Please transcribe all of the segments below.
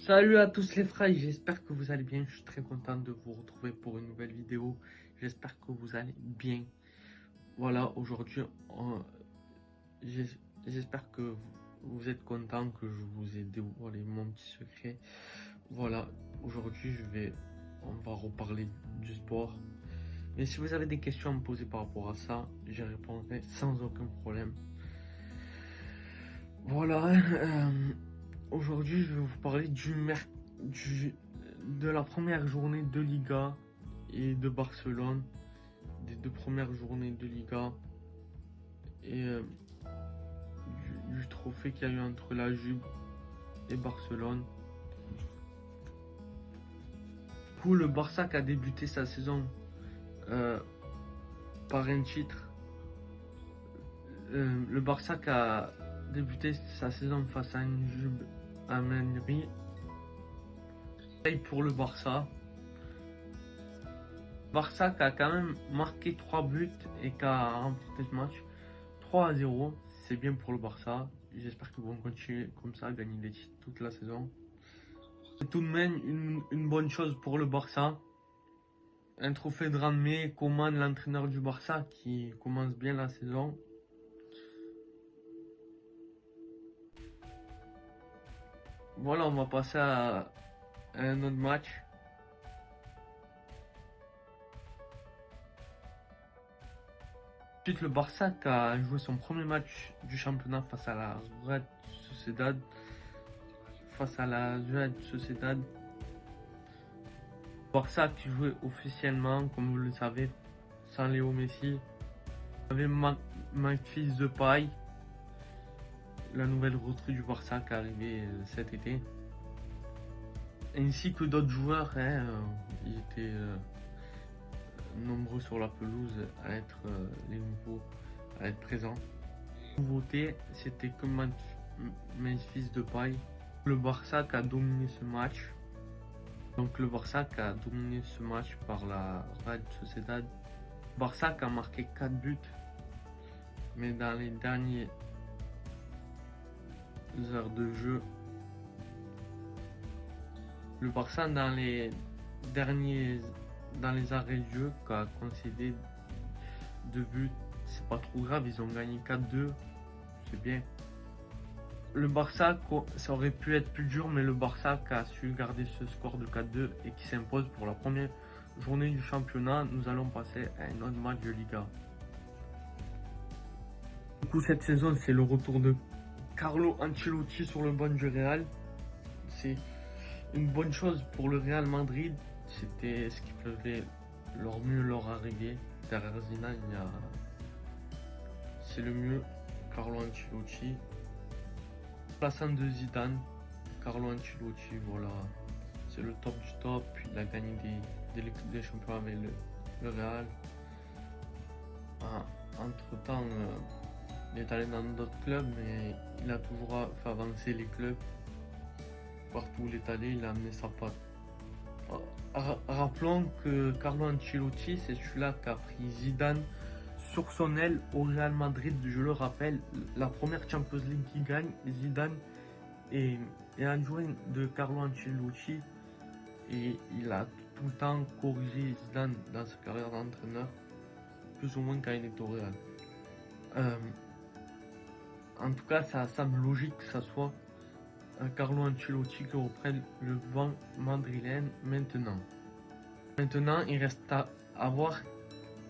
Salut à tous les frères, j'espère que vous allez bien. Je suis très content de vous retrouver pour une nouvelle vidéo. J'espère que vous allez bien. Voilà, aujourd'hui, j'espère que vous êtes content que je vous ai dévoilé mon petit secret. Voilà, aujourd'hui, on va reparler du sport. Mais si vous avez des questions à me poser par rapport à ça, j'y répondrai sans aucun problème. Voilà, aujourd'hui, je vais vous parler de la première journée de Liga et de Barcelone, des deux premières journées de Liga et du trophée qu'il y a eu entre la Juve et Barcelone. Du coup, le Barça qui a débuté sa saison par un titre, le Barça qui a débuté sa saison face à une Juve à Madrid. Pour le Barça qui a quand même marqué 3 buts et qui a remporté ce match 3-0. C'est bien pour le Barça. J'espère qu'ils vont continuer comme ça, gagner des titres toute la saison. C'est tout de même une bonne chose pour le Barça. Un trophée de renommée, Koeman, l'entraîneur du Barça, qui commence bien la saison. Voilà, on va passer à un autre match. Ensuite, le Barça qui a joué son premier match du championnat face à la Real Sociedad. Barça qui jouait officiellement, comme vous le savez, sans Léo Messi. On avait Memphis Depay, la nouvelle recrue du Barça qui est arrivée cet été. Ainsi que d'autres joueurs, ils étaient nombreux sur la pelouse à être les nouveaux, à être présents. La nouveauté, c'était que Memphis Depay. Le Barça qui a dominé ce match. Donc le Barça qui a dominé ce match par la Real Sociedad. Barça qui a marqué 4 buts. Mais dans les dernières heures de jeu, le Barça dans les arrêts de jeu qui a concédé 2 buts, c'est pas trop grave, ils ont gagné 4-2, c'est bien. Le Barça, ça aurait pu être plus dur, mais le Barça qui a su garder ce score de 4-2 et qui s'impose pour la première journée du championnat. Nous allons passer à un autre match de Liga. Du coup, cette saison, c'est le retour de Carlo Ancelotti sur le banc du Real. C'est une bonne chose pour le Real Madrid. C'était ce qui faisait leur mieux leur arrivée. Derrière Zidane, c'est le mieux, Carlo Ancelotti. Remplaçant de Zidane, Carlo Ancelotti, voilà, c'est le top du top. Il a gagné des champions avec le Real. Entre temps, il est allé dans d'autres clubs, mais il a toujours fait avancer les clubs. Partout où il est allé, il a amené sa patte. Rappelons que Carlo Ancelotti, c'est celui-là qui a pris Zidane sur son aile au Real Madrid. Je le rappelle, la première Champions League qu'il gagne, Zidane est adjoint de Carlo Ancelotti et il a tout le temps corrigé Zidane dans sa carrière d'entraîneur, plus ou moins quand il est au Real. En tout cas, ça semble logique que ça soit Carlo Ancelotti qui reprenne le banc madrilène maintenant. Maintenant, il reste à voir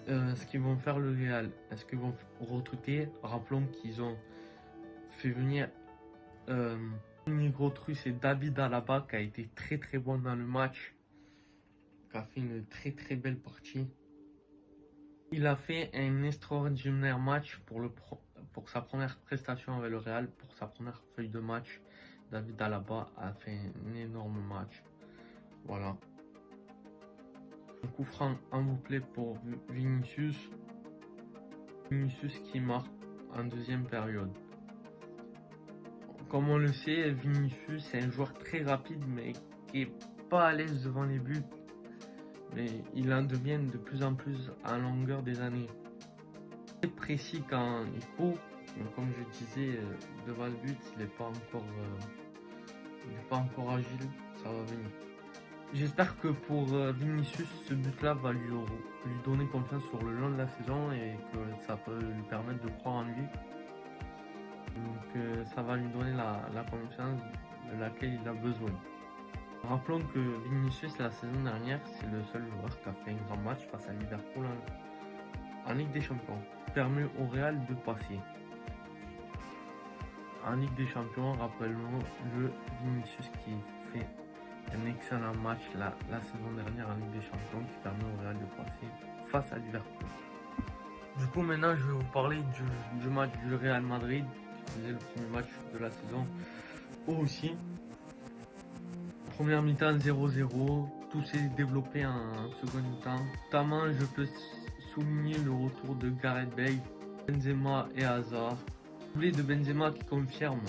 ce qu'ils vont faire le Real. Est-ce qu'ils vont recruter? Rappelons qu'ils ont fait venir une recrue, c'est David Alaba qui a été très très bon dans le match, qui a fait une très très belle partie. Il a fait un extraordinaire match pour sa première prestation avec le Real, pour sa première feuille de match. David Alaba a fait un énorme match. Voilà. Un coup franc en bouclé pour Vinicius. Vinicius qui marque en deuxième période. Comme on le sait, Vinicius c'est un joueur très rapide mais qui est pas à l'aise devant les buts. Mais il en devient de plus en plus en longueur des années. Très précis quand il court, mais comme je disais, devant le but, il n'est pas encore Il n'est pas encore agile, ça va venir. J'espère que pour Vinicius, ce but-là va lui donner confiance sur le long de la saison et que ça peut lui permettre de croire en lui. Donc ça va lui donner la confiance de laquelle il a besoin. Rappelons que Vinicius, la saison dernière, c'est le seul joueur qui a fait un grand match face à Liverpool en Ligue des Champions. Permet au Real de passer. En Ligue des Champions, rappelons le Vinicius qui fait un excellent match la saison dernière en Ligue des Champions qui permet au Real de passer face à Liverpool. Du coup, maintenant, je vais vous parler du match du Real Madrid, qui faisait le premier match de la saison aussi. Première mi-temps 0-0, tout s'est développé en seconde mi-temps. Notamment, je peux souligner le retour de Gareth Bale, Benzema et Hazard. Doublé de Benzema qui confirme,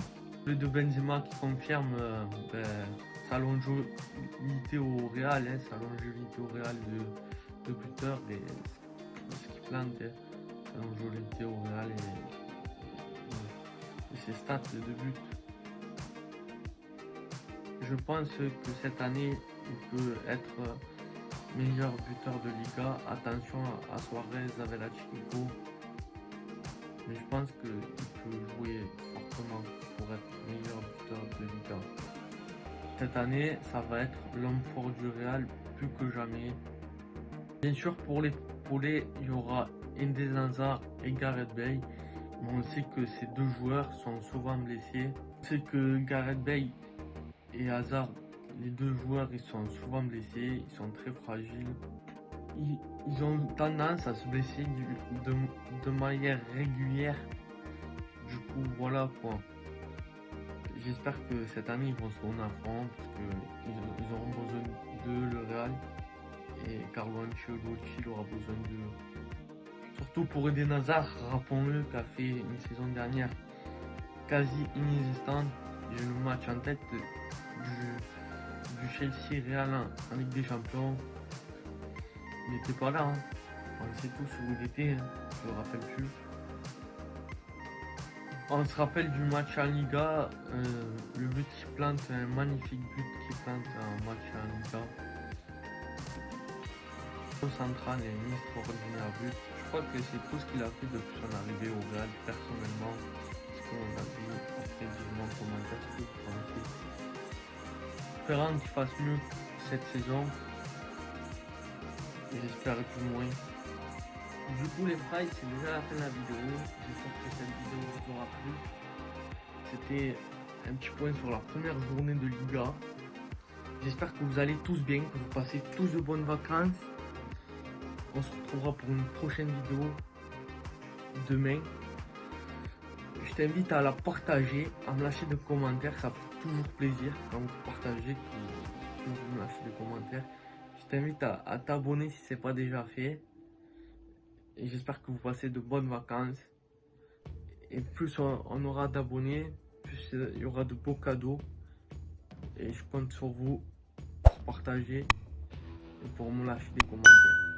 sa longévité au Real, sa longévité au Real de buteur et ce qui plante, sa longévité au Real et ses stats de but. Je pense que cette année, il peut être meilleur buteur de Liga. Attention à Suarez avec la Chico. Mais je pense qu'il peut jouer fortement pour être meilleur buteur de Liga. Cette année, ça va être l'homme fort du Real plus que jamais. Bien sûr, pour les il y aura Eden Hazard et Gareth Bale. Mais on sait que ces deux joueurs sont souvent blessés. On sait que Gareth Bale et Hazard, les deux joueurs, ils sont souvent blessés, ils sont très fragiles. Ils ont tendance à se blesser de manière régulière. Du coup, voilà quoi. J'espère que cette année, ils vont se donner à fond parce qu'ils auront besoin de le Real. Et Carlo Ancelotti aura besoin de... Surtout pour Eden Hazard, rappelons-le, qui a fait une saison dernière quasi inexistante. J'ai le match en tête du Chelsea Real en Ligue des Champions. Il n'était pas là, hein. On sait tous où il était, hein. Je ne me rappelle plus. On se rappelle du match en Liga, le but qui plante, un magnifique but qui plante un match en Liga. Au central et un extraordinaire but. Je crois que c'est tout ce qu'il a fait depuis son arrivée au Real, personnellement. Ce qu'on a vu après vivement commentaire, ce que vous pensez. Espérant qu'il fasse mieux cette saison. Et j'espère du moins. Du coup les frères, c'est déjà la fin de la vidéo. J'espère que cette vidéo vous aura plu. C'était un petit point sur la première journée de Liga. J'espère que vous allez tous bien, que vous passez tous de bonnes vacances. On se retrouvera pour une prochaine vidéo demain. Je t'invite à la partager, à me lâcher des commentaires, ça fait toujours plaisir quand vous partagez, que vous me lâchez des commentaires. Je t'invite à t'abonner si ce n'est pas déjà fait. Et j'espère que vous passez de bonnes vacances. Et plus on aura d'abonnés, plus il y aura de beaux cadeaux. Et je compte sur vous pour partager et pour me lâcher des commentaires.